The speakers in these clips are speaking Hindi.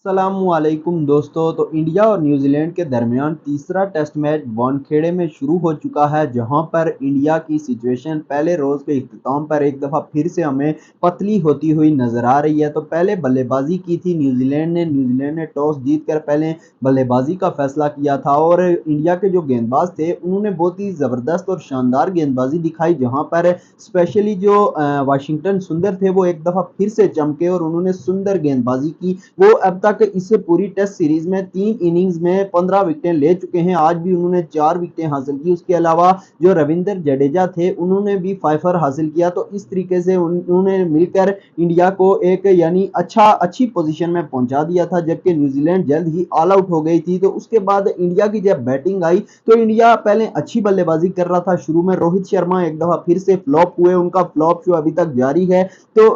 अस्सलामुअलैकुम दोस्तों। तो इंडिया और न्यूजीलैंड के दरमियान तीसरा टेस्ट मैच वानखेड़े में शुरू हो चुका है, जहां पर इंडिया की सिचुएशन पहले रोज के इख्तिताम पर एक दफ़ा फिर से हमें पतली होती हुई नजर आ रही है। तो पहले बल्लेबाजी की थी न्यूजीलैंड ने टॉस जीतकर पहले बल्लेबाजी का फैसला किया था और इंडिया के जो गेंदबाज थे उन्होंने बहुत ही ज़बरदस्त और शानदार गेंदबाजी दिखाई, जहां पर स्पेशली जो वाशिंगटन सुंदर थे वो एक दफ़ा फिर से चमके और उन्होंने सुंदर गेंदबाजी की। वो अब तक इस पूरी टेस्ट सीरीज में 3 इनिंग्स में 15 विकेटें ले चुके हैं। आज भी उन्होंने 4 विकेटें हासिल की। उसके अलावा जो रविंद्र जडेजा थे उन्होंने भी 5 हासिल किया। तो इस तरीके से उन्होंने मिलकर इंडिया को एक यानी अच्छी पोजीशन में पहुंचा दिया था, जबकि न्यूजीलैंड जल्द ही ऑल आउट हो गई थी। तो उसके बाद इंडिया की जब बैटिंग आई तो इंडिया पहले अच्छी बल्लेबाजी कर रहा था। शुरू में रोहित शर्मा एक दफा फिर से फ्लॉप हुए, उनका फ्लॉप शो अभी तक जारी है। तो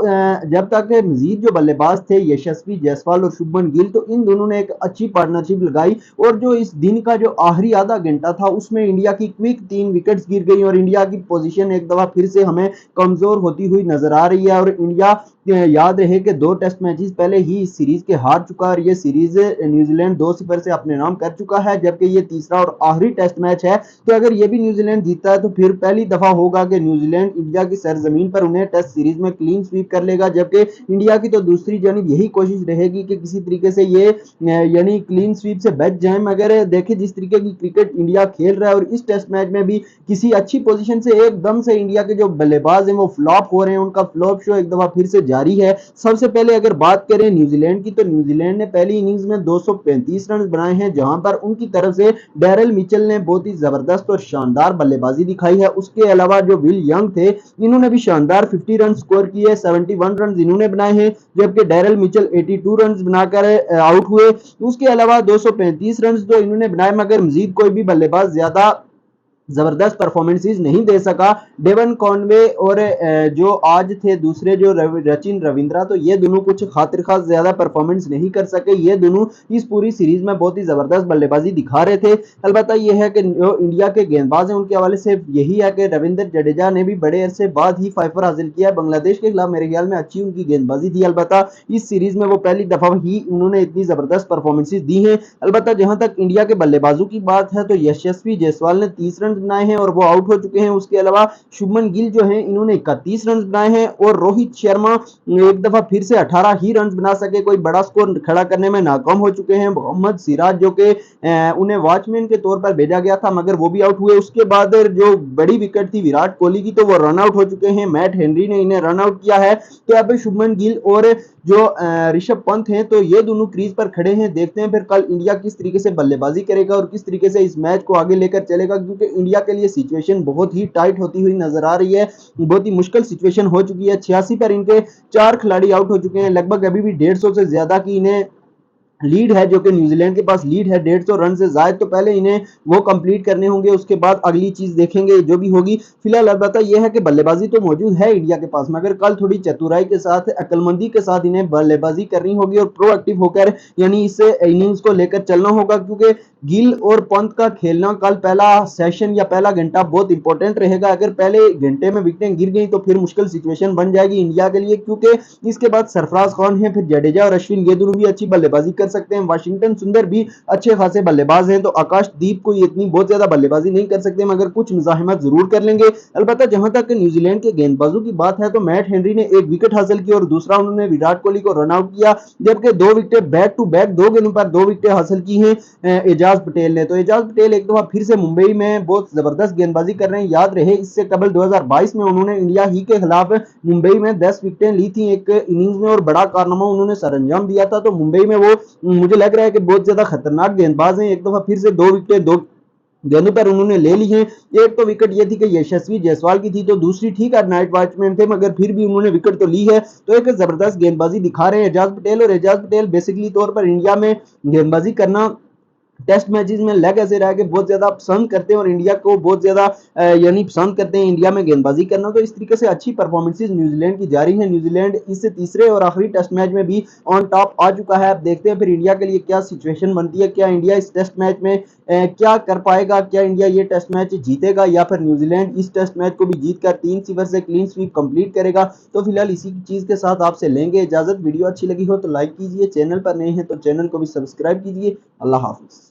जब तक मजीद जो बल्लेबाज थे यशस्वी जायसवाल और शुभमन गिल, तो इन दोनों ने एक अच्छी पार्टनरशिप लगाई और जो इस दिन का जो आखिरी आधा घंटा था उसमें इंडिया की क्विक 3 विकेट्स गिर गई और इंडिया की पोजीशन एक दफा फिर से हमें कमजोर होती हुई नजर आ रही है। और इंडिया याद रहे कि 2 टेस्ट मैचेस पहले ही इस सीरीज के हार चुका है और ये सीरीज न्यूजीलैंड 2-0 से अपने नाम कर चुका है, जबकि ये तीसरा और आखिरी टेस्ट मैच है। तो अगर ये भी न्यूजीलैंड जीतता है तो फिर पहली दफा होगा कि न्यूजीलैंड इंडिया की सरजमीन पर उन्हें टेस्ट सीरीज में क्लीन स्वीप कर लेगा, जबकि इंडिया की तो दूसरी जानिब यही कोशिश रहेगी कि किसी तरीके से ये यानी क्लीन स्वीप से बच जाए। मगर देखिए जिस तरीके की क्रिकेट इंडिया खेल रहा है और इस टेस्ट मैच में भी किसी अच्छी पोजीशन से एकदम से इंडिया के जो बल्लेबाज हैं वो फ्लॉप हो रहे हैं, उनका फ्लॉप शो एक दफा फिर से जारी है। सबसे पहले अगर बात करें न्यूजीलैंड की, तो न्यूजीलैंड ने पहली इनिंग्स में 235 रन बनाए हैं, जहां पर उनकी तरफ से डैरल मिचेल ने बहुत ही जबरदस्त और शानदार बल्लेबाजी दिखाई है। उसके अलावा जो विल यंग थे इन्होंने भी शानदार 50 रन स्कोर किए, 71 रन इन्होंने बनाए हैं, जबकि डैरल मिचेल 82 रन बनाकर आउट हुए। उसके अलावा 235 रन तो इन्होंने बनाए, मगर मजीद कोई भी बल्लेबाज ज्यादा जबरदस्त परफॉर्मेंसेस नहीं दे सका। डेवन कॉनवे और जो आज थे दूसरे जो रचिन रविंद्रा, तो ये दोनों कुछ खातिर खास ज्यादा परफॉर्मेंस नहीं कर सके। ये दोनों इस पूरी सीरीज में बहुत ही जबरदस्त बल्लेबाजी दिखा रहे थे। अलबत्ता ये है कि जो इंडिया के गेंदबाज हैं उनके हवाले से यही है कि रविंद्र जडेजा ने भी बड़े अरसे बाद ही 5 हासिल किया। बांग्लादेश के खिलाफ मेरे ख्याल में अच्छी उनकी गेंदबाजी थी। अलबत्ता इस सीरीज में वो पहली दफा ही उन्होंने इतनी जबरदस्त परफॉर्मेंसेस दी हैं। अलबत्ता जहां तक इंडिया के बल्लेबाजों की बात है तो यशस्वी जायसवाल ने 30 रन बनाए हैं और वो आउट हो चुके हैं। उसके अलावा शुभमन गिल जो हैं इन्होंने 31 रन बनाए हैं और रोहित शर्मा एक दफा फिर से 18 ही रन बना सके, कोई बड़ा स्कोर खड़ा करने में नाकाम हो चुके हैं। मोहम्मद सिराज जो कि उन्हें वॉचमैन के तौर पर भेजा गया था मगर वो भी आउट हुए। उसके बाद जो बड़ी विकेट थी विराट कोहली की, तो वो रन आउट हो चुके हैं। मैट हेनरी ने इन्हें रन आउट किया है। तो अब शुभमन गिल और जो ऋषभ पंत हैं तो ये दोनों क्रीज पर खड़े हैं। देखते हैं फिर कल इंडिया किस तरीके से बल्लेबाजी करेगा और किस तरीके से इस मैच को आगे लेकर चलेगा, क्योंकि इंडिया के लिए सिचुएशन बहुत ही टाइट होती हुई नजर आ रही है। बहुत ही मुश्किल सिचुएशन हो चुकी है। 86 पर इनके 4 खिलाड़ी आउट हो चुके हैं। लगभग अभी भी 150 से ज्यादा की इन्हें लीड है, जो कि न्यूजीलैंड के पास लीड है 150 रन से ज्यादा। तो पहले इन्हें वो कंप्लीट करने होंगे, उसके बाद अगली चीज देखेंगे जो भी होगी। फिलहाल अलबत्ता यह है कि बल्लेबाजी तो मौजूद है इंडिया के पास, मगर कल थोड़ी चतुराई के साथ अक्लमंदी के साथ इन्हें बल्लेबाजी करनी होगी और प्रोएक्टिव होकर यानी इस इनिंग्स को लेकर चलना होगा, क्योंकि गिल और पंत का खेलना कल पहला सेशन या पहला घंटा बहुत इंपॉर्टेंट रहेगा। अगर पहले घंटे में विकेटें गिर गई तो फिर मुश्किल सिचुएशन बन जाएगी इंडिया के लिए, क्योंकि इसके बाद सरफराज खान है, फिर जडेजा और अश्विन, ये दोनों भी अच्छी बल्लेबाजी कर सकते हैं। वाशिंगटन सुंदर भी अच्छे खासे बल्लेबाज हैं, तो आकाशदीप को इतनी बहुत ज्यादा बल्लेबाजी नहीं कर सकते मगर कुछ मुजाहिमत जरूर कर लेंगे। अलबत्ता जहां तक न्यूजीलैंड के गेंदबाजों की बात है तो मैट हेनरी ने 1 विकेट हासिल की और दूसरा उन्होंने विराट कोहली को रन आउट किया, जबकि 2 विकेट बैक टू बैक 2 गेंदों पर 2 विकेट हासिल की हैं एजाज पटेल ने। तो एजाज पटेल एक दफा फिर से मुंबई में बहुत जबरदस्त गेंदबाजी कर रहे हैं। याद रहे इससे कबल 2022 में उन्होंने इंडिया ही के खिलाफ मुंबई में 10 विकेटें ली थी एक इनिंग्स में और बड़ा कारनामा उन्होंने सरअंजाम दिया था। तो मुंबई में वो मुझे लग रहा है कि बहुत ज्यादा खतरनाक गेंदबाज हैं। एक दफा फिर से 2 विकेट 2 गेंदों पर उन्होंने ले ली हैं। एक तो विकेट ये थी कि यशस्वी जायसवाल की थी, तो दूसरी ठीक है नाइट वॉचमैन थे मगर फिर भी उन्होंने विकेट तो ली है। तो एक जबरदस्त गेंदबाजी दिखा रहे हैं एजाज पटेल, और एजाज पटेल बेसिकली तौर पर इंडिया में गेंदबाजी करना टेस्ट मैचेस में लेग ऐसे रह के बहुत ज्यादा पसंद करते हैं और इंडिया को बहुत ज्यादा यानी पसंद करते हैं इंडिया में गेंदबाजी करना। तो इस तरीके से अच्छी परफॉर्मेंसेज न्यूजीलैंड की जारी है। न्यूजीलैंड इस तीसरे और आखिरी टेस्ट मैच में भी ऑन टॉप आ चुका है। अब देखते हैं फिर इंडिया के लिए क्या सिचुएशन बनती है, क्या इंडिया इस टेस्ट मैच में क्या कर पाएगा, क्या इंडिया ये टेस्ट मैच जीतेगा या फिर न्यूजीलैंड इस टेस्ट मैच को भी जीतकर 3-0 से क्लीन स्वीप कंप्लीट करेगा। तो फिलहाल इसी चीज के साथ आपसे लेंगे इजाजत। वीडियो अच्छी लगी हो तो लाइक कीजिए, चैनल पर नए हैं तो चैनल को भी सब्सक्राइब कीजिए। अल्लाह हाफिज।